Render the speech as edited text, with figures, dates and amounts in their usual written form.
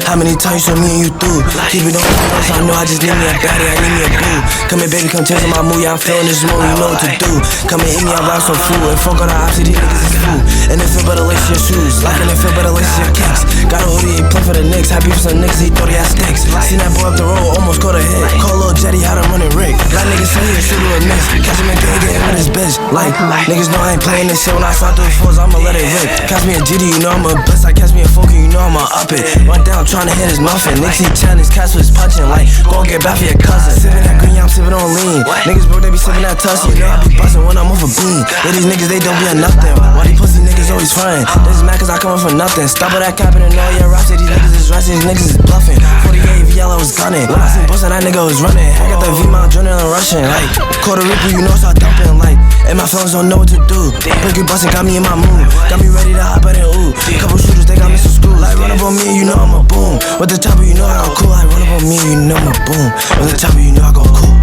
How many times you saw me and you through? Keep it on the so I know I just need me a baddie, I need me a boo. Come here, baby, come taste my mood, yeah, I'm feeling this mood, you know what to do. Come and eat me, I rock some food, and fuck all the options, these niggas is food. And it feel better lace your shoes, like and it feel better lace your kicks. Got a hoodie, he play for the Knicks, happy for some niggas, he thought he had sticks. Seen that boy up the road, almost caught a hit. Call Lil Jetty, how to run it Rick. Like niggas say he a shooter with miss. Catch him in gang, getting with his bitch. Like, niggas know I ain't playing this shit. When I slide through the fours, I'ma let it rip. Catch me a GD, you know I'm a blitz. I catch me a Foker, you know I'ma up it. Run down, tryna hit his muffin. Niggas he chatting, his cats was punching. Like, go get back for your cousin. Sippin' that green, yeah, I'm sippin' on lean. Niggas broke, they be sippin' that tussie. You know I be bustin' when I'm off a bean. Yeah, these niggas, they don't be a nothing. Why these pussy niggas always frontin'? They just mad cause I come up for nothing. Stop with that capping and all your raps. These niggas is rusty, these niggas is bluffing. 48 VL, I was gunning. When I seen bustin', that nigga was running. I got the V-mount adrenaline rushing. Like, Puerto Rico, you know, start dumping. Like, and my feelings don't know what to do. Breaky bustin' got me in my mood. Got me ready to hop out and ooh. Couple shooters, they got me some screw. Like, run up on me, you know I'm a boom. With the chopper, you know I go cool. Like, run up on me, you know I'm a boom. With the chopper, you know I go cool.